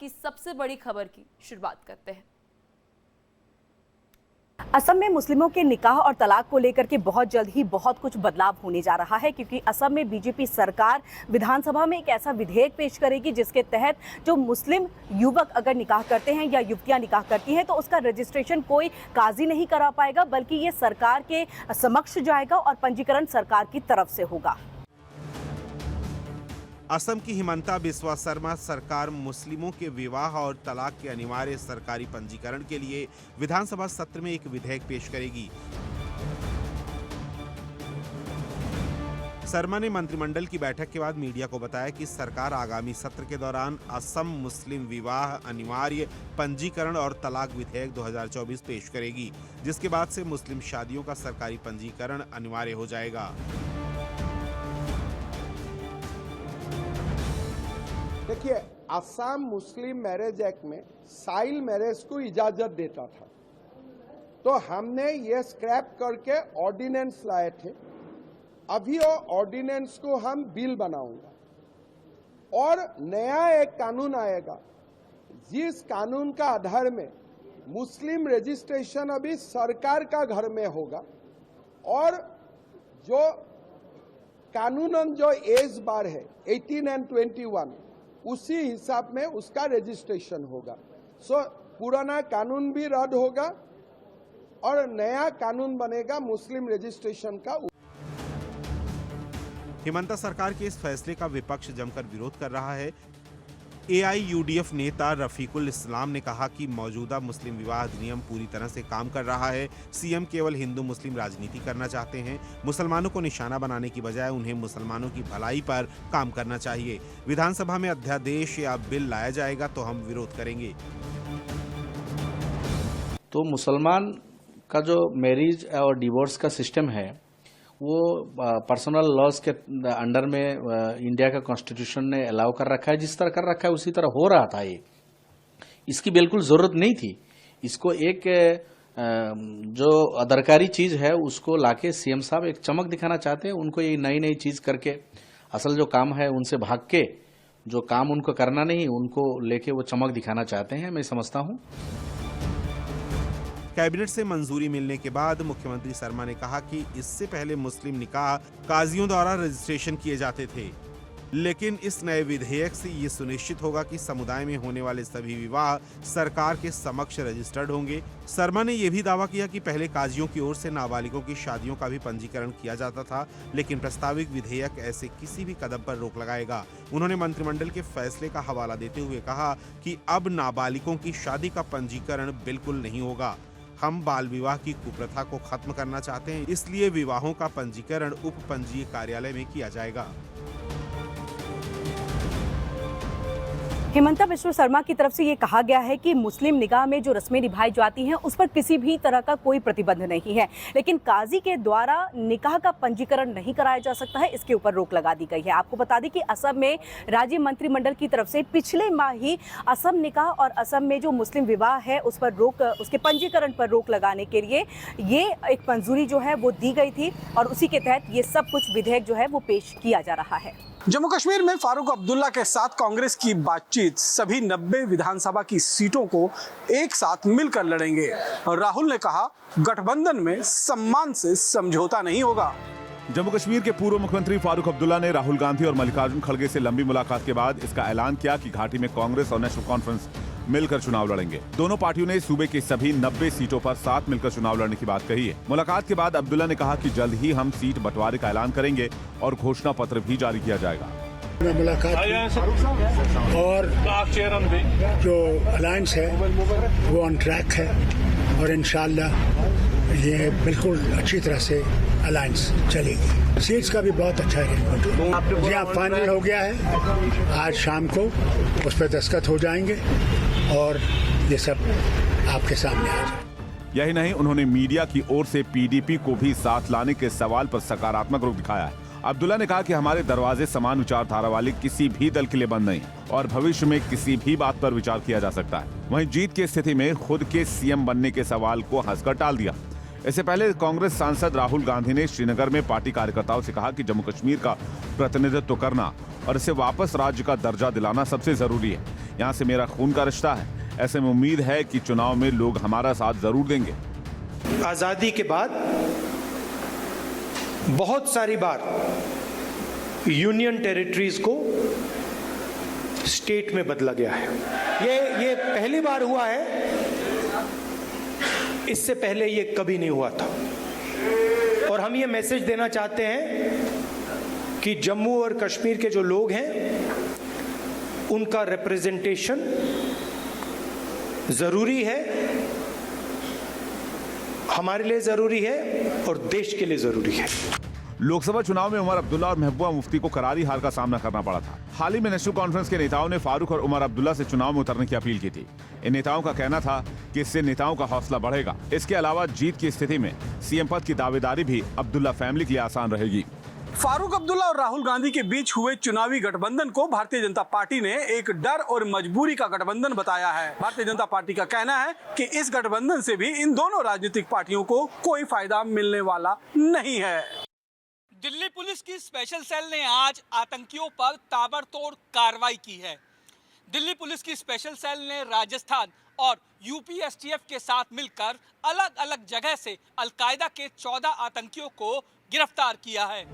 की सबसे बड़ी खबर की शुरुआत करते हैं। असम में मुस्लिमों के निकाह और तलाक को लेकर के बहुत जल्द ही बहुत कुछ बदलाव होने जा रहा है, क्योंकि असम में बीजेपी सरकार विधानसभा में एक ऐसा विधेयक पेश करेगी जिसके तहत जो मुस्लिम युवक अगर निकाह करते हैं या युवतियां निकाह करती हैं तो उसका रजिस्ट्रेशन कोई काजी नहीं करा पाएगा, बल्कि ये सरकार के समक्ष जाएगा और पंजीकरण सरकार की तरफ से होगा। असम की हिमंता बिस्वा शर्मा सरकार मुस्लिमों के विवाह और तलाक के अनिवार्य सरकारी पंजीकरण के लिए विधानसभा सत्र में एक विधेयक पेश करेगी। शर्मा ने मंत्रिमंडल की बैठक के बाद मीडिया को बताया कि सरकार आगामी सत्र के दौरान असम मुस्लिम विवाह अनिवार्य पंजीकरण और तलाक विधेयक 2024 पेश करेगी, जिसके बाद से मुस्लिम शादियों का सरकारी पंजीकरण अनिवार्य हो जाएगा। देखिए, असम मुस्लिम मैरिज एक्ट में चाइल्ड मैरिज को इजाजत देता था, तो हमने ये स्क्रैप करके ऑर्डिनेंस लाए थे। अभी वो ऑर्डिनेंस को हम बिल बनाऊंगा और नया एक कानून आएगा, जिस कानून का आधार में मुस्लिम रजिस्ट्रेशन अभी सरकार का घर में होगा और जो कानूनन जो एज बार है 18 एंड 21 उसी हिसाब में उसका रजिस्ट्रेशन होगा। पुराना कानून भी रद्द होगा और नया कानून बनेगा मुस्लिम रजिस्ट्रेशन का। हिमंता सरकार के इस फैसले का विपक्ष जमकर विरोध कर रहा है। AIUDF नेता रफीकुल इस्लाम ने कहा कि मौजूदा मुस्लिम विवाह अधिनियम पूरी तरह से काम कर रहा है। सीएम केवल हिंदू मुस्लिम राजनीति करना चाहते हैं। मुसलमानों को निशाना बनाने की बजाय उन्हें मुसलमानों की भलाई पर काम करना चाहिए। विधानसभा में अध्यादेश या बिल लाया जाएगा तो हम विरोध करेंगे। तो मुसलमान का जो मैरिज और डिवोर्स का सिस्टम है वो पर्सनल लॉज के अंडर में इंडिया का कॉन्स्टिट्यूशन ने अलाउ कर रखा है। जिस तरह कर रखा है उसी तरह हो रहा था। ये इसकी बिल्कुल जरूरत नहीं थी। इसको एक जो अदरकारी चीज है उसको लाके सीएम साहब एक चमक दिखाना चाहते हैं। उनको ये नई नई चीज करके असल जो काम है उनसे भाग के जो काम उनको करना नहीं उनको लेके वो चमक दिखाना चाहते हैं, मैं समझता हूँ। कैबिनेट से मंजूरी मिलने के बाद मुख्यमंत्री शर्मा ने कहा कि इससे पहले मुस्लिम निकाह काजियों द्वारा रजिस्ट्रेशन किए जाते थे, लेकिन इस नए विधेयक से ये सुनिश्चित होगा कि समुदाय में होने वाले सभी विवाह सरकार के समक्ष रजिस्टर्ड होंगे। शर्मा ने यह भी दावा किया कि पहले काजियों की ओर से नाबालिगों की शादियों का भी पंजीकरण किया जाता था, लेकिन प्रस्तावित विधेयक ऐसे किसी भी कदम पर रोक लगाएगा। उन्होंने मंत्रिमंडल के फैसले का हवाला देते हुए कहा कि अब नाबालिगों की शादी का पंजीकरण बिल्कुल नहीं होगा। हम बाल विवाह की कुप्रथा को खत्म करना चाहते हैं, इसलिए विवाहों का पंजीकरण उप पंजीय कार्यालय में किया जाएगा। हिमंता बिस्वा शर्मा की तरफ से ये कहा गया है कि मुस्लिम निकाह में जो रस्में निभाई जाती हैं उस पर किसी भी तरह का कोई प्रतिबंध नहीं है, लेकिन काजी के द्वारा निकाह का पंजीकरण नहीं कराया जा सकता है, इसके ऊपर रोक लगा दी गई है। आपको बता दें कि असम में राज्य मंत्रिमंडल की तरफ से पिछले माह ही असम निकाह और असम में जो मुस्लिम विवाह है उस पर रोक, उसके पंजीकरण पर रोक लगाने के लिए ये एक मंजूरी जो है वो दी गई थी और उसी के तहत ये सब कुछ विधेयक जो है वो पेश किया जा रहा है। जम्मू कश्मीर में फारूक अब्दुल्ला के साथ कांग्रेस की बातचीत सभी 90 विधानसभा की सीटों को एक साथ मिलकर लड़ेंगे। राहुल ने कहा गठबंधन में सम्मान से समझौता नहीं होगा। जम्मू कश्मीर के पूर्व मुख्यमंत्री फारूक अब्दुल्ला ने राहुल गांधी और मल्लिकार्जुन खड़गे से लंबी मुलाकात के बाद इसका ऐलान किया कि घाटी में कांग्रेस और नेशनल कॉन्फ्रेंस मिलकर चुनाव लड़ेंगे। दोनों पार्टियों ने सूबे की सभी 90 सीटों पर साथ मिलकर चुनाव लड़ने की बात कही है। मुलाकात के बाद अब्दुल्ला ने कहा कि जल्द ही हम सीट बंटवारे का ऐलान करेंगे और घोषणा पत्र भी जारी किया जाएगा। मुलाकात और जो अलायंस है वो ऑन ट्रैक है और इंशाल्लाह ये बिल्कुल अच्छी तरह से अलायंस चलेगी। सीट्स का भी बहुत अच्छा अरेंजमेंट जी हाँ फाइनल हो गया है। आज शाम को उस पर दस्तखत हो जाएंगे और ये सब आपके सामने आ जाए। यही नहीं, उन्होंने मीडिया की ओर से PDP को भी साथ लाने के सवाल पर सकारात्मक रुख दिखाया है। अब्दुल्ला ने कहा कि हमारे दरवाजे समान विचारधारा वाले किसी भी दल के लिए बंद नहीं और भविष्य में किसी भी बात पर विचार किया जा सकता है। वहीं जीत की स्थिति में खुद के सीएम बनने के सवाल को हंसकर टाल दिया। इससे पहले कांग्रेस सांसद राहुल गांधी ने श्रीनगर में पार्टी कार्यकर्ताओं से कहा कि जम्मू कश्मीर का प्रतिनिधित्व करना और इसे वापस राज्य का दर्जा दिलाना सबसे जरूरी है। यहाँ से मेरा खून का रिश्ता है। ऐसे में उम्मीद है कि चुनाव में लोग हमारा साथ जरूर देंगे। आजादी के बाद बहुत सारी बार यूनियन टेरिटरीज को स्टेट में बदला गया है। ये पहली बार हुआ है, इससे पहले ये कभी नहीं हुआ था। और हम ये मैसेज देना चाहते हैं कि जम्मू और कश्मीर के जो लोग हैं उनका रिप्रेजेंटेशन जरूरी है, हमारे लिए जरूरी है और देश के लिए जरूरी है। लोकसभा चुनाव में उमर अब्दुल्ला और महबूबा मुफ्ती को करारी हार का सामना करना पड़ा था। हाल ही में नेशनल कॉन्फ्रेंस के नेताओं ने फारूक और उमर अब्दुल्ला से चुनाव में उतरने की अपील की थी। इन नेताओं का कहना था कि इससे नेताओं का हौसला बढ़ेगा। इसके अलावा जीत की स्थिति में सीएम पद की दावेदारी भी अब्दुल्ला फैमिली के लिए आसान रहेगी। फारूक अब्दुल्ला और राहुल गांधी के बीच हुए चुनावी गठबंधन को भारतीय जनता पार्टी ने एक डर और मजबूरी का गठबंधन बताया है। भारतीय जनता पार्टी का कहना है कि इस गठबंधन से भी इन दोनों राजनीतिक पार्टियों को कोई फायदा मिलने वाला नहीं है। दिल्ली पुलिस की स्पेशल सेल ने आज आतंकियों पर ताबड़तोड़ कार्रवाई की है। दिल्ली पुलिस की स्पेशल सेल ने राजस्थान और यूपी एसटीएफ के साथ मिलकर अलग अलग जगह से अलकायदा के 14 आतंकियों को गिरफ्तार किया है।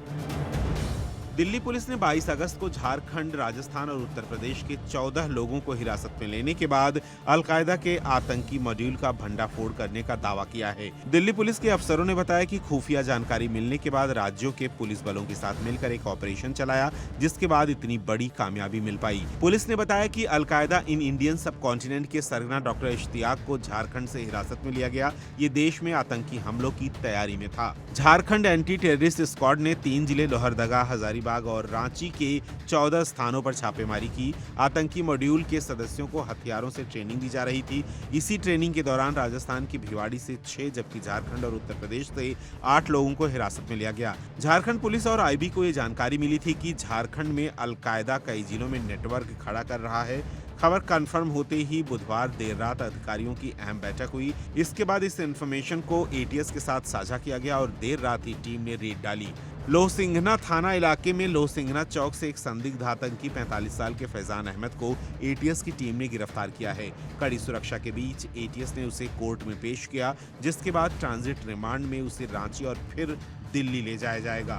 दिल्ली पुलिस ने 22 अगस्त को झारखंड, राजस्थान और उत्तर प्रदेश के 14 लोगों को हिरासत में लेने के बाद अलकायदा के आतंकी मॉड्यूल का भंडाफोड़ करने का दावा किया है। दिल्ली पुलिस के अफसरों ने बताया कि खुफिया जानकारी मिलने के बाद राज्यों के पुलिस बलों के साथ मिलकर एक ऑपरेशन चलाया, जिसके बाद इतनी बड़ी कामयाबी मिल पाई। पुलिस ने बताया कि अलकायदा इन इंडियन सब कॉन्टिनेंट के सरगना डॉक्टर इश्तियाक को झारखंड से हिरासत में लिया गया। ये देश में आतंकी हमलों की तैयारी में था। झारखंड एंटी टेररिस्ट स्क्वाड ने 3 जिले लोहरदगा, हजारीबाग और रांची के 14 स्थानों पर छापेमारी की। आतंकी मॉड्यूल के सदस्यों को हथियारों से ट्रेनिंग दी जा रही थी। इसी ट्रेनिंग के दौरान राजस्थान की भिवाड़ी से 6 जबकि झारखंड और उत्तर प्रदेश से 8 लोगों को हिरासत में लिया गया। झारखंड पुलिस और आईबी को ये जानकारी मिली थी कि झारखंड में अलकायदा कई जिलों में नेटवर्क खड़ा कर रहा है। खबर कंफर्म होते ही बुधवार देर रात अधिकारियों की अहम बैठक हुई। इसके बाद इस इंफॉर्मेशन को एटीएस के साथ साझा किया गया और देर रात ही टीम ने रेड डाली। लोहसिंघना थाना इलाके में लोहसिंघना चौक से एक संदिग्ध आतंकी 45 साल के फैजान अहमद को एटीएस की टीम ने गिरफ्तार किया है। कड़ी सुरक्षा के बीच एटीएस ने उसे कोर्ट में पेश किया, जिसके बाद ट्रांजिट रिमांड में उसे रांची और फिर दिल्ली ले जाया जाएगा।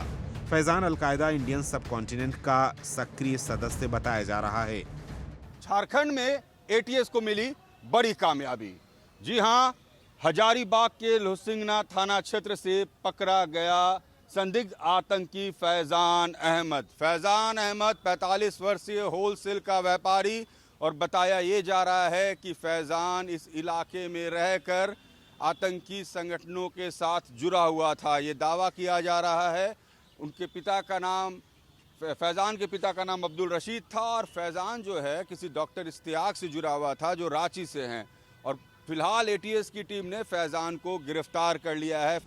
फैजान अलकायदा इंडियन सब कॉन्टिनेंट का सक्रिय सदस्य बताया जा रहा है। झारखंड में एटीएस को मिली बड़ी कामयाबी। जी हां, हजारीबाग के लोहसिंघना थाना क्षेत्र से पकड़ा गया संदिग्ध आतंकी फैजान अहमद 45 वर्षीय होलसेल का व्यापारी, और बताया ये जा रहा है कि फैजान इस इलाके में रहकर आतंकी संगठनों के साथ जुड़ा हुआ था। ये दावा किया जा रहा है। उनके पिता का नाम, फैजान के पिता का नाम अब्दुल रशीद था और फैजान जो है किसी डॉक्टर इश्तियाक से जुड़ा हुआ था जो रांची से हैं, और फिलहाल एटीएस की टीम ने फैजान को गिरफ्तार कर लिया है।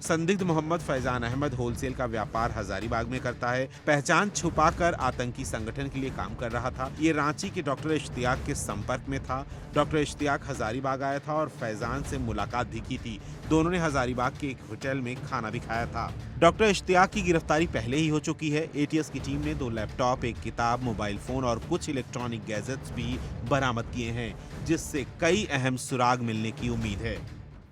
संदिग्ध मोहम्मद फैजान अहमद होलसेल का व्यापार हजारीबाग में करता है। पहचान छुपाकर आतंकी संगठन के लिए काम कर रहा था। ये रांची के डॉक्टर इश्तियाक के संपर्क में था। डॉक्टर इश्तियाक हजारीबाग आया था और फैजान से मुलाकात भी की थी। दोनों ने हजारीबाग के एक होटल में खाना भी खाया था। डॉक्टर इश्तियाक की गिरफ्तारी पहले ही हो चुकी है। एटीएस की टीम ने 2 लैपटॉप, 1 किताब, मोबाइल फोन और कुछ इलेक्ट्रॉनिक गैजेट्स भी बरामद किए हैं, जिससे कई अहम सुराग मिलने की उम्मीद है।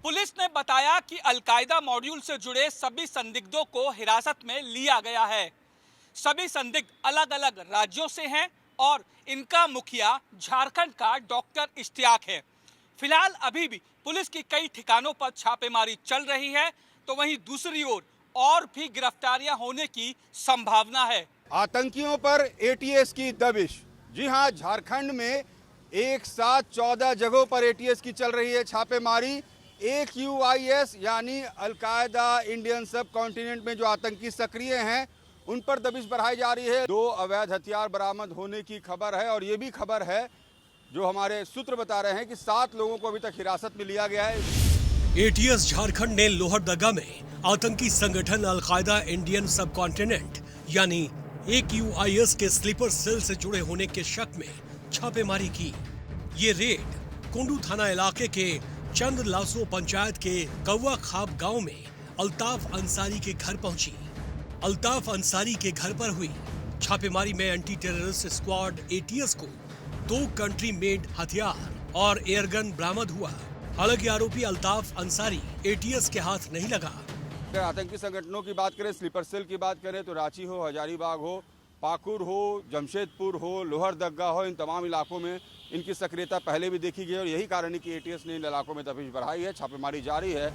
पुलिस ने बताया कि अलकायदा मॉड्यूल से जुड़े सभी संदिग्धों को हिरासत में लिया गया है। सभी संदिग्ध अलग अलग राज्यों से हैं और इनका मुखिया झारखंड का डॉक्टर इश्तियाक है। फिलहाल अभी भी पुलिस की कई ठिकानों पर छापेमारी चल रही है, तो वहीं दूसरी ओर और भी गिरफ्तारियां होने की संभावना है। आतंकियों पर एटीएस की दबिश। जी हां, झारखंड में एक साथ 14 जगहों पर एटीएस की चल रही है छापेमारी। AQIS यानी अलकायदा इंडियन सब कॉन्टिनेंट में जो आतंकी सक्रिय हैं उन पर दबिश बढ़ाई जा रही है। 2 अवैध हथियार बरामद होने की खबर है और ये भी खबर है जो हमारे सूत्र बता रहे हैं कि 7 लोगों को अभी तक हिरासत में लिया गया है। एटीएस झारखंड ने लोहरदगा में आतंकी संगठन अलकायदा इंडियन सब कॉन्टिनेंट यानी AQIS के स्लीपर सेल से जुड़े होने के शक में छापेमारी की। ये रेड कुंडू थाना इलाके के चंद लासो पंचायत के कौवा खाब गांव में अल्ताफ अंसारी के घर पहुंची। अल्ताफ अंसारी के घर पर हुई छापेमारी में एंटी टेररिस्ट स्क्वाड एटीएस को 2 कंट्री मेड हथियार और एयरगन बरामद हुआ। हालांकि आरोपी अल्ताफ अंसारी एटीएस के हाथ नहीं लगा। अगर आतंकी संगठनों की बात करें, स्लीपर सेल की बात करें तो रांची हो, हजारीबाग हो, पाकुड़ हो, जमशेदपुर हो, लोहरदगा हो, इन तमाम इलाकों में इनकी सक्रियता पहले भी देखी गई और यही कारण है कि एटीएस ने इन इलाकों में तफ्तीश बढ़ाई है, छापेमारी जारी है।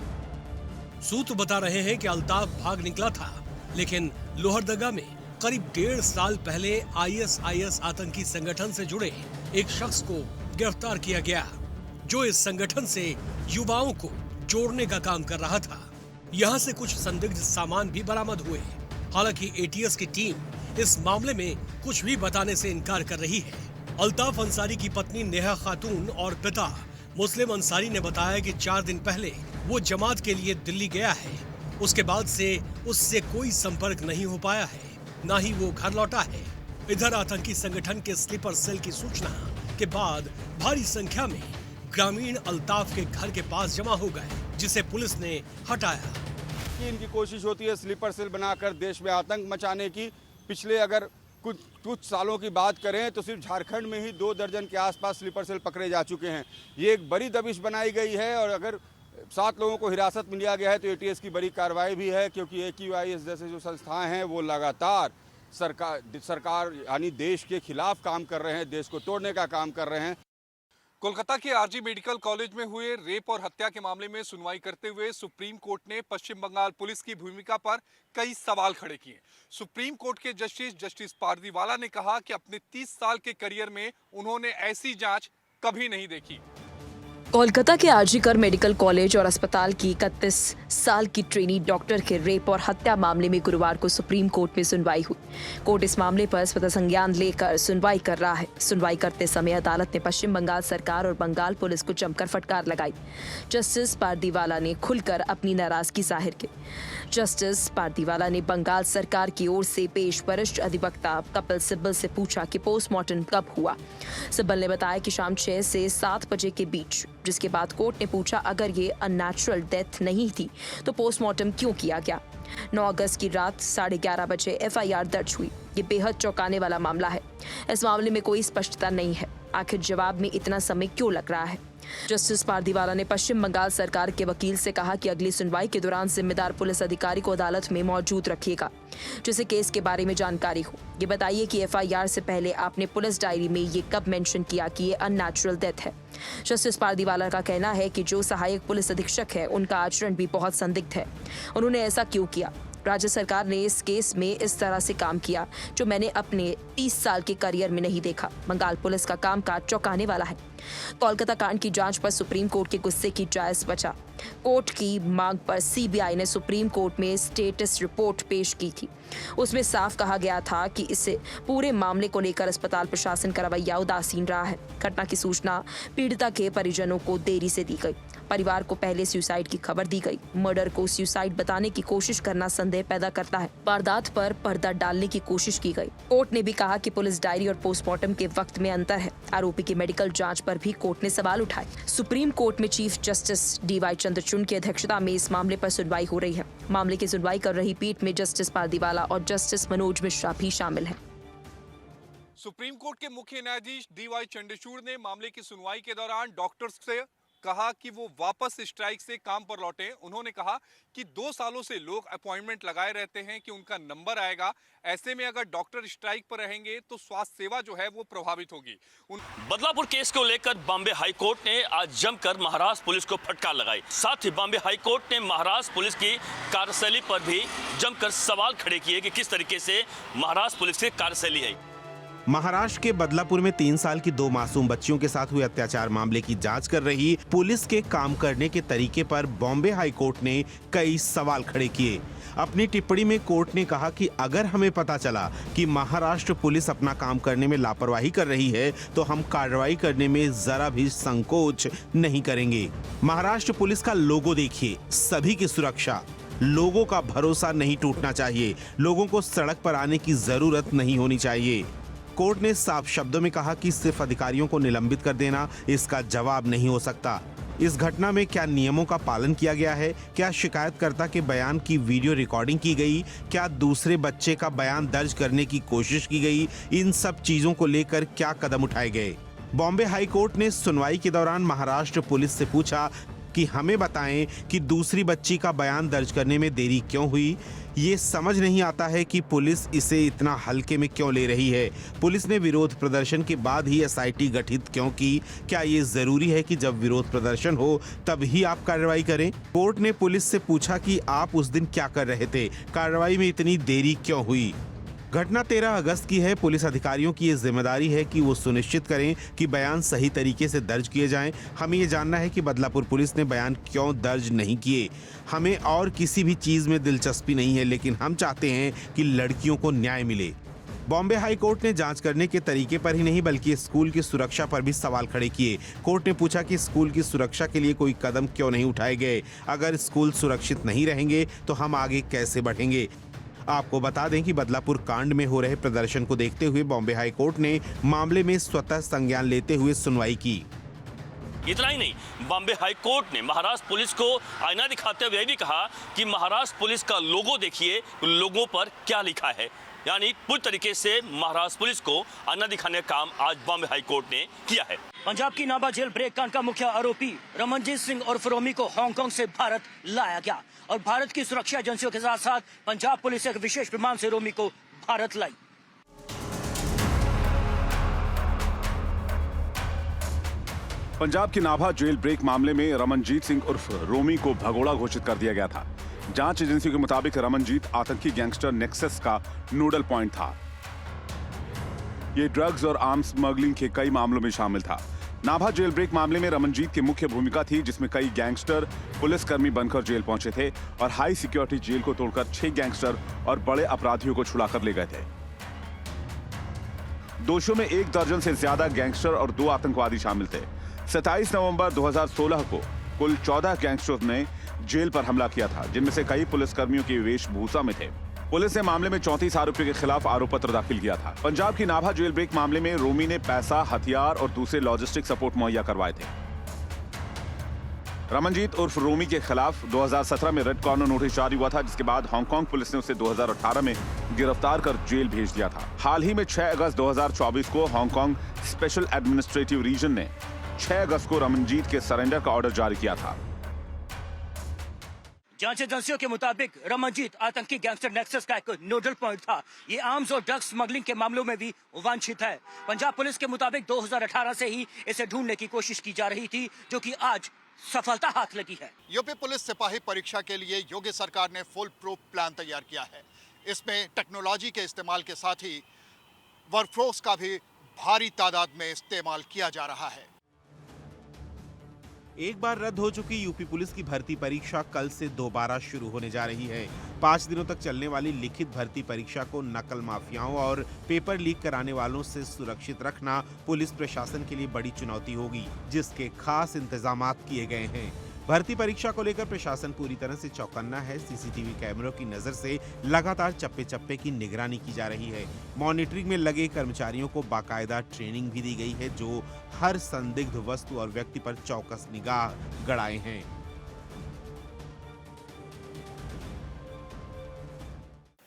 सूत्र बता रहे हैं कि अल्ताफ भाग निकला था, लेकिन लोहरदगा में करीब 1.5 साल पहले आईएसआईएस आतंकी संगठन से जुड़े एक शख्स को गिरफ्तार किया गया, जो इस संगठन से युवाओं को जोड़ने का काम कर रहा था। यहाँ से कुछ संदिग्ध सामान भी बरामद हुए। हालांकि एटीएस की टीम इस मामले में कुछ भी बताने से इनकार कर रही है। अल्ताफ अंसारी की पत्नी नेहा खातून और पिता मुस्लिम अंसारी ने बताया कि 4 दिन पहले वो जमात के लिए दिल्ली गया है। उसके बाद से उससे कोई संपर्क नहीं हो पाया है, न ही वो घर लौटा है। इधर आतंकी संगठन के स्लीपर सेल की सूचना के बाद भारी संख्या में ग्रामीण अल्ताफ के घर के पास जमा हो गए, जिसे पुलिस ने हटाया। इनकी कोशिश होती है स्लीपर सेल बनाकर देश में आतंक मचाने की। पिछले अगर कुछ सालों की बात करें तो सिर्फ झारखंड में ही 2 दर्जन के आसपास स्लीपर सेल पकड़े जा चुके हैं। ये एक बड़ी दबिश बनाई गई है और अगर 7 लोगों को हिरासत में लिया गया है तो एटीएस की बड़ी कार्रवाई भी है, क्योंकि एक्यूआईएस जैसे जो संस्थाएं हैं वो लगातार सरकार यानी देश के खिलाफ काम कर रहे हैं, देश को तोड़ने का काम कर रहे हैं। कोलकाता के आरजी मेडिकल कॉलेज में हुए रेप और हत्या के मामले में सुनवाई करते हुए सुप्रीम कोर्ट ने पश्चिम बंगाल पुलिस की भूमिका पर कई सवाल खड़े किए। सुप्रीम कोर्ट के जस्टिस पारदीवाला ने कहा कि अपने 30 साल के करियर में उन्होंने ऐसी जांच कभी नहीं देखी। कोलकाता के आरजीकर मेडिकल कॉलेज और अस्पताल की 31 साल की ट्रेनी डॉक्टर के रेप और हत्या मामले में गुरुवार को सुप्रीम कोर्ट में सुनवाई हुई। कोर्ट इस मामले पर स्वतः संज्ञान लेकर सुनवाई कर रहा है। सुनवाई करते समय अदालत ने पश्चिम बंगाल सरकार और बंगाल पुलिस को जमकर फटकार लगाई। जस्टिस पारदीवाला ने खुलकर अपनी नाराजगी जाहिर की। जस्टिस पारदीवाला ने बंगाल सरकार की ओर से पेश वरिष्ठ अधिवक्ता कपिल सिब्बल से पूछा कि पोस्टमार्टम कब हुआ। सिब्बल ने बताया कि शाम 6 से 7 बजे के बीच, जिसके बाद कोर्ट ने पूछा अगर ये अननेचुरल डेथ नहीं थी तो पोस्टमार्टम क्यों किया गया। 9 अगस्त की रात 11:30 बजे एफआईआर दर्ज हुई। ये बेहद चौंकाने वाला मामला है। इस मामले में कोई स्पष्टता नहीं है। आखिर जवाब में इतना समय क्यों लग रहा है। जस्टिस पारदीवाला ने पश्चिम बंगाल सरकार के वकील से कहा कि अगली सुनवाई के दौरान जिम्मेदार पुलिस अधिकारी को अदालत में मौजूद रखिएगा, जिसे केस के बारे में जानकारी हो। ये बताइए कि एफआईआर से पहले आपने पुलिस डायरी में ये कब मेंशन किया कि ये अननेचुरल डेथ है। जस्टिस पारदीवाला का कहना है कि जो सहायक पुलिस अधीक्षक है उनका आचरण भी बहुत संदिग्ध है। उन्होंने ऐसा क्यों किया। राज्य सरकार ने इस केस में इस तरह से काम किया जो मैंने अपने 30 साल के करियर में नहीं देखा। बंगाल पुलिस का कामकाज चौंकाने वाला है। कोलकाता कांड की जांच पर सुप्रीम कोर्ट के गुस्से की जायज बचा। कोर्ट की मांग पर सीबीआई ने सुप्रीम कोर्ट में स्टेटस रिपोर्ट पेश की थी। उसमें साफ कहा गया था कि इसे पूरे मामले को लेकर अस्पताल प्रशासन का रवैया उदासीन रहा है। घटना की सूचना पीड़िता के परिजनों को देरी से दी गई। परिवार को पहले सुसाइड की खबर दी गई। मर्डर को सुसाइड बताने की कोशिश करना संदेह पैदा करता है। वारदात पर पर्दा डालने की कोशिश की गई। कोर्ट ने भी कहा कि पुलिस डायरी और पोस्टमार्टम के वक्त में अंतर है। आरोपी की मेडिकल जांच पर भी कोर्ट ने सवाल उठाए। सुप्रीम कोर्ट में चीफ जस्टिस डीवाई चंद्रचूड़ की अध्यक्षता में इस मामले पर सुनवाई हो रही है। मामले की सुनवाई कर रही पीठ में जस्टिस पारदीवाला और जस्टिस मनोज मिश्रा भी शामिल हैं। सुप्रीम कोर्ट के मुख्य न्यायाधीश डीवाई चंद्रचूड़ ने मामले की सुनवाई के दौरान डॉक्टर्स से कहा कि वो वापस स्ट्राइक से काम पर लौटे। उन्होंने कहा कि 2 सालों से लोग अपॉइंटमेंट लगाए रहते हैं कि उनका नंबर आएगा। ऐसे में अगर डॉक्टर स्ट्राइक पर रहेंगे तो स्वास्थ्य सेवा जो है वो प्रभावित होगी। बदलापुर केस को लेकर बॉम्बे हाई कोर्ट ने आज जमकर महाराष्ट्र पुलिस को फटकार लगाई। साथ ही बॉम्बे हाई कोर्ट ने महाराष्ट्र पुलिस की कार्यशैली पर भी जमकर सवाल खड़े किए कि किस तरीके से महाराष्ट्र पुलिस की कार्यशैली है। महाराष्ट्र के बदलापुर में 3 साल की 2 मासूम बच्चियों के साथ हुए अत्याचार मामले की जांच कर रही पुलिस के काम करने के तरीके पर बॉम्बे हाई कोर्ट ने कई सवाल खड़े किए। अपनी टिप्पणी में कोर्ट ने कहा कि अगर हमें पता चला कि महाराष्ट्र पुलिस अपना काम करने में लापरवाही कर रही है तो हम कार्रवाई करने में जरा भी संकोच नहीं करेंगे। महाराष्ट्र पुलिस का लोगो देखिए, सभी की सुरक्षा, लोगों का भरोसा नहीं टूटना चाहिए, लोगों को सड़क पर आने की जरूरत नहीं होनी चाहिए। कोर्ट ने साफ शब्दों में कहा कि सिर्फ अधिकारियों को निलंबित कर देना इसका जवाब नहीं हो सकता। इस घटना में क्या नियमों का पालन किया गया है, क्या शिकायतकर्ता के बयान की वीडियो रिकॉर्डिंग की गई, क्या दूसरे बच्चे का बयान दर्ज करने की कोशिश की गई, इन सब चीजों को लेकर क्या कदम उठाए गए। बॉम्बे हाई कोर्ट ने सुनवाई के दौरान महाराष्ट्र पुलिस से पूछा कि हमें बताएं कि दूसरी बच्ची का बयान दर्ज करने में देरी क्यों हुई। ये समझ नहीं आता है कि पुलिस इसे इतना हल्के में क्यों ले रही है। पुलिस ने विरोध प्रदर्शन के बाद ही एसआईटी गठित क्यों की? क्या ये जरूरी है कि जब विरोध प्रदर्शन हो तब ही आप कार्रवाई करें? कोर्ट ने पुलिस से पूछा कि आप उस दिन क्या कर रहे थे, कार्रवाई में इतनी देरी क्यों हुई। घटना 13 अगस्त की है। पुलिस अधिकारियों की ये जिम्मेदारी है कि वो सुनिश्चित करें कि बयान सही तरीके से दर्ज किए जाएं। हमें ये जानना है कि बदलापुर पुलिस ने बयान क्यों दर्ज नहीं किए। हमें और किसी भी चीज में दिलचस्पी नहीं है, लेकिन हम चाहते हैं कि लड़कियों को न्याय मिले। बॉम्बे हाई कोर्ट ने जांच करने के तरीके पर ही नहीं बल्कि स्कूल की सुरक्षा पर भी सवाल खड़े किए। कोर्ट ने पूछा कि स्कूल की सुरक्षा के लिए कोई कदम क्यों नहीं उठाए गए। अगर स्कूल सुरक्षित नहीं रहेंगे तो हम आगे कैसे बढ़ेंगे। आपको बता दें कि बदलापुर कांड में हो रहे प्रदर्शन को देखते हुए बॉम्बे हाई कोर्ट ने मामले में स्वतः संज्ञान लेते हुए सुनवाई की। इतना ही नहीं, बॉम्बे हाई कोर्ट ने महाराष्ट्र पुलिस को आईना दिखाते हुए भी कहा कि महाराष्ट्र पुलिस का लोगो देखिए, लोगों पर क्या लिखा है। यानी पूरी तरीके से महाराष्ट्र पुलिस को आईना दिखाने का काम आज बॉम्बे हाई कोर्ट ने किया है। पंजाब की नाभा जेल ब्रेक कांड का मुख्य आरोपी रमनजीत सिंह और रोमी को हांगकांग से भारत लाया गया और भारत की सुरक्षा एजेंसियों के साथ साथ पंजाब पुलिस एक विशेष विमान से रोमी को भारत लाई। पंजाब की नाभा जेल ब्रेक मामले में रमनजीत सिंह उर्फ रोमी को भगोड़ा घोषित कर दिया गया था। जांच एजेंसी के मुताबिक रमनजीत आतंकी गैंगस्टर नेक्सस का नोडल पॉइंट था। ये ड्रग्स और आर्म्स स्मगलिंग के कई मामलों में शामिल था। नाभा जेल ब्रेक मामले में रमनजीत की मुख्य भूमिका थी, जिसमें कई गैंगस्टर पुलिसकर्मी बनकर जेल पहुंचे थे और हाई सिक्योरिटी जेल को तोड़कर 6 गैंगस्टर और बड़े अपराधियों को छुड़ाकर ले गए थे। दोषियों में 1 दर्जन से ज्यादा गैंगस्टर और 2 आतंकवादी शामिल थे। 27 नवंबर 2016 को कुल 14 गैंगस्टर्स ने जेल पर हमला किया था, जिनमें से कई पुलिसकर्मियों की वेशभूषा में थे। पुलिस ने मामले में 34 आरोपियों के खिलाफ आरोप पत्र दाखिल किया था। पंजाब की नाभा जेल ब्रेक मामले में रोमी ने पैसा, हथियार और दूसरे लॉजिस्टिक सपोर्ट मुहैया करवाए थे। रमनजीत उर्फ रोमी के खिलाफ 2017 में रेड कॉर्नर नोटिस जारी हुआ था, जिसके बाद हांगकांग पुलिस ने उसे 2018 में गिरफ्तार कर जेल भेज दिया था। हाल ही में 6 अगस्त 2024 को हांगकांग स्पेशल एडमिनिस्ट्रेटिव रीजन ने 6 अगस्त को रमनजीत के सरेंडर का ऑर्डर जारी किया था। जांच एजेंसियों के मुताबिक रमनजीत आतंकी गैंगस्टर नेक्सस का एक नोडल पॉइंट था। ये आर्म्स और ड्रग्स स्मगलिंग के मामलों में भी वांछित है। पंजाब पुलिस के मुताबिक 2018 से ही इसे ढूंढने की कोशिश की जा रही थी, जो कि आज सफलता हाथ लगी है। यूपी पुलिस सिपाही परीक्षा के लिए योगी सरकार ने फुल प्रूफ प्लान तैयार किया है। इसमें टेक्नोलॉजी के इस्तेमाल के साथ ही वर्कफोर्स का भी भारी तादाद में इस्तेमाल किया जा रहा है। एक बार रद्द हो चुकी यूपी पुलिस की भर्ती परीक्षा कल से दोबारा शुरू होने जा रही है। 5 दिनों तक चलने वाली लिखित भर्ती परीक्षा को नकल माफियाओं और पेपर लीक कराने वालों से सुरक्षित रखना पुलिस प्रशासन के लिए बड़ी चुनौती होगी, जिसके खास इंतजामात किए गए हैं। भर्ती परीक्षा को लेकर प्रशासन पूरी तरह से चौकन्ना है। सीसीटीवी कैमरों की नजर से लगातार चप्पे चप्पे की निगरानी की जा रही है। मॉनिटरिंग में लगे कर्मचारियों को बाकायदा ट्रेनिंग भी दी गई है, जो हर संदिग्ध वस्तु और व्यक्ति पर चौकस निगाह गड़ाए हैं।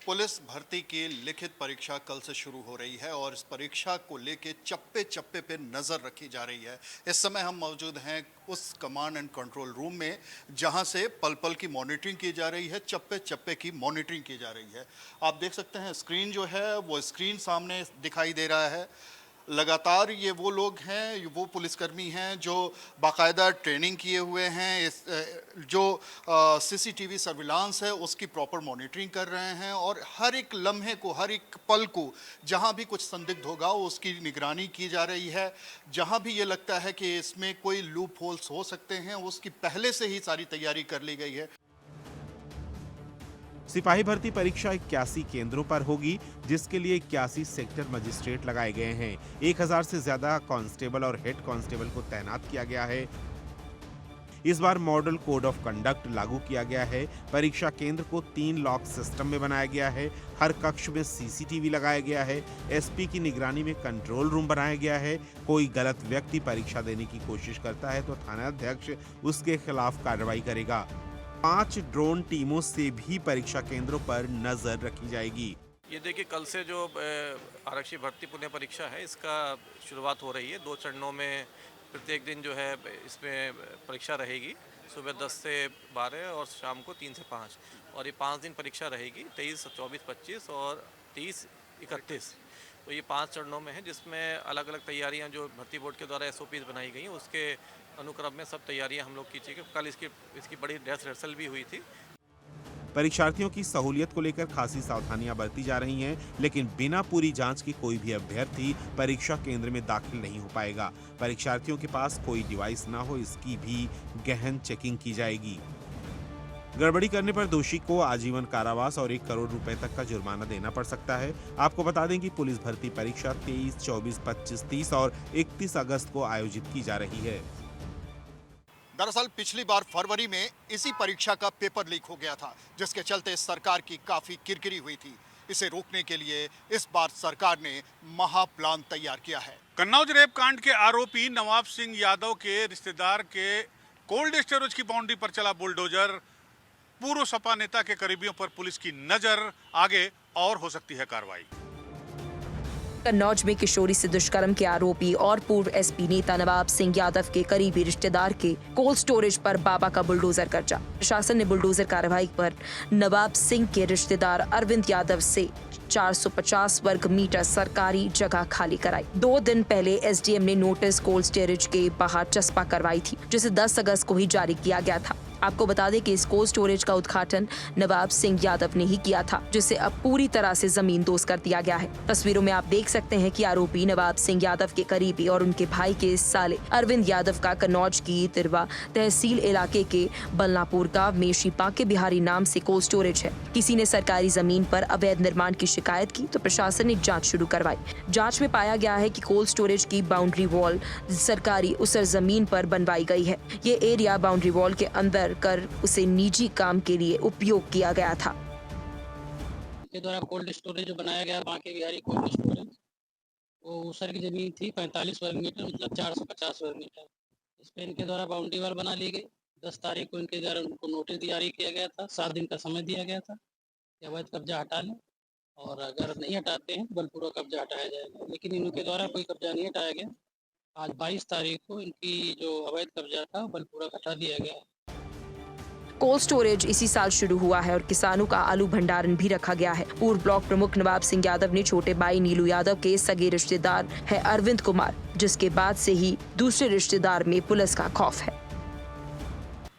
पुलिस भर्ती की लिखित परीक्षा कल से शुरू हो रही है और इस परीक्षा को लेके चप्पे चप्पे पे नज़र रखी जा रही है। इस समय हम मौजूद हैं उस कमांड एंड कंट्रोल रूम में, जहां से पल पल की मॉनिटरिंग की जा रही है, चप्पे चप्पे की मॉनिटरिंग की जा रही है। आप देख सकते हैं स्क्रीन जो है वो स्क्रीन सामने दिखाई दे रहा है। लगातार ये वो लोग हैं, वो पुलिसकर्मी हैं जो बाकायदा ट्रेनिंग किए हुए हैं, जो सीसीटीवी सर्विलांस है उसकी प्रॉपर मॉनिटरिंग कर रहे हैं और हर एक लम्हे को, हर एक पल को, जहां भी कुछ संदिग्ध होगा उसकी निगरानी की जा रही है। जहां भी ये लगता है कि इसमें कोई लूप होल्स हो सकते हैं, उसकी पहले से ही सारी तैयारी कर ली गई है। सिपाही भर्ती परीक्षा 81 केंद्रों पर होगी, जिसके लिए 81 सेक्टर मजिस्ट्रेट लगाए गए हैं। 1000 से ज्यादा कांस्टेबल और हेड कांस्टेबल को तैनात किया गया है। इस बार मॉडल कोड ऑफ कंडक्ट लागू किया गया है। परीक्षा केंद्र को 3 लॉक सिस्टम में बनाया गया है। हर कक्ष में सीसीटीवी लगाया गया है। एसपी की निगरानी में कंट्रोल रूम बनाया गया है। कोई गलत व्यक्ति परीक्षा देने की कोशिश करता है तो थानाध्यक्ष उसके खिलाफ कार्रवाई करेगा। 5 ड्रोन टीमों से भी परीक्षा केंद्रों पर नजर रखी जाएगी। ये देखिए, कल से जो आरक्षी भर्ती पुनः परीक्षा है, इसका शुरुआत हो रही है। 2 चरणों में प्रत्येक दिन जो है इसमें परीक्षा रहेगी। सुबह 10 से 12 और शाम को 3 से 5, और ये 5 दिन परीक्षा रहेगी, 23, 24, 25 और 30, 31। तो ये 5 चरणों में है, जिसमें अलग अलग तैयारियां जो भर्ती बोर्ड के द्वारा SOPs बनाई गई हैं, उसके अनुक्रम में सब तैयारियां हम लोग की। कल इसकी बड़ी ड्रेस रिहर्सल भी हुई थी। परीक्षार्थियों की सहूलियत को लेकर खासी सावधानियां बरती जा रही हैं, लेकिन बिना पूरी जांच के कोई भी अभ्यर्थी परीक्षा केंद्र में दाखिल नहीं हो पाएगा। परीक्षार्थियों के पास कोई डिवाइस ना हो, इसकी भी गहन चेकिंग की जाएगी। गड़बड़ी करने पर दोषी को आजीवन कारावास और 1 करोड़ रुपए तक का जुर्माना देना पड़ सकता है। आपको बता दें कि पुलिस भर्ती परीक्षा 23, 24, 25, 30 और 31 अगस्त को आयोजित की जा रही है। दरअसल पिछली बार फरवरी में इसी परीक्षा का पेपर लीक हो गया था, जिसके चलते सरकार की काफी किरकिरी हुई थी। इसे रोकने के लिए इस बार सरकार ने महाप्लान तैयार किया है। कन्नौज रेप कांड के आरोपी नवाब सिंह यादव के रिश्तेदार के कोल्ड स्टोरेज की बाउंड्री पर चला बुलडोजर। पूर्व सपा नेता के करीबियों पर पुलिस की नजर, आगे और हो सकती है कार्रवाई। कन्नौज में किशोरी से दुष्कर्म के आरोपी और पूर्व SP नेता नवाब सिंह यादव के करीबी रिश्तेदार के कोल्ड स्टोरेज पर बाबा का बुलडोजर कब्जा। प्रशासन ने बुलडोजर कार्रवाई पर नवाब सिंह के रिश्तेदार अरविंद यादव से 450 वर्ग मीटर सरकारी जगह खाली कराई। 2 दिन पहले SDM ने नोटिस कोल्ड स्टोरेज के बाहर चस्पा करवाई थी, जिसे 10 अगस्त को ही जारी किया गया था। आपको बता दें कि इस कोल्ड स्टोरेज का उद्घाटन नवाब सिंह यादव ने ही किया था, जिसे अब पूरी तरह से जमीन दोज कर दिया गया है। तस्वीरों में आप देख सकते हैं कि आरोपी नवाब सिंह यादव के करीबी और उनके भाई के साले अरविंद यादव का कन्नौज की तिरवा तहसील इलाके के बलनापुर गांव में श्री बांके बिहारी नाम से कोल्ड स्टोरेज है। किसी ने सरकारी जमीन पर अवैध निर्माण की शिकायत की तो प्रशासन ने जाँच शुरू करवाई। जाँच में पाया गया है कि कोल्ड स्टोरेज की बाउंड्री वॉल सरकारी उसर जमीन पर बनवाई गई है। ये एरिया बाउंड्री वॉल के अंदर कर उसे निजी काम के लिए उपयोग किया गया था। के द्वारा कोल्ड स्टोरेज जो बनाया गया बांके बिहारी कोल्ड स्टोरेज, वो उसर की जमीन थी 45 वर्ग मीटर, मतलब 450 वर्ग मीटर। इस पे इनके द्वारा बाउंड्री वॉल बना ली गई। 10 तारीख को इनके द्वारा उनको नोटिस जारी किया गया था। 7 दिन का समय दिया गया था कि अवैध कब्जा हटा लें, और अगर नहीं हटाते हैं बलपूर्वक कब्जा हटाया जाएगा। लेकिन इनके द्वारा कोई कब्जा नहीं हटाया गया। आज 22 तारीख को इनकी जो अवैध कब्जा था बलपूर्वक हटा दिया गया। कोल्ड स्टोरेज इसी साल शुरू हुआ है और किसानों का आलू भंडारण भी रखा गया है। पूर्व ब्लॉक प्रमुख नवाब सिंह यादव ने छोटे भाई नीलू यादव के सगे रिश्तेदार है अरविंद कुमार, जिसके बाद से ही दूसरे रिश्तेदार में पुलिस का खौफ है।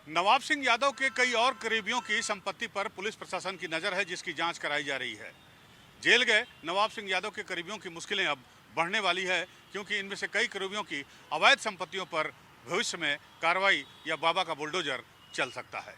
नवाब सिंह यादव के कई और करीबियों की संपत्ति पर पुलिस प्रशासन की नजर है, जिसकी जांच कराई जा रही है। जेल गए नवाब सिंह यादव के करीबियों की मुश्किलें अब बढ़ने वाली है, क्योंकि इनमें से कई करीबियों की अवैध संपत्तियों पर भविष्य में कार्रवाई या बाबा का बुलडोजर चल सकता है।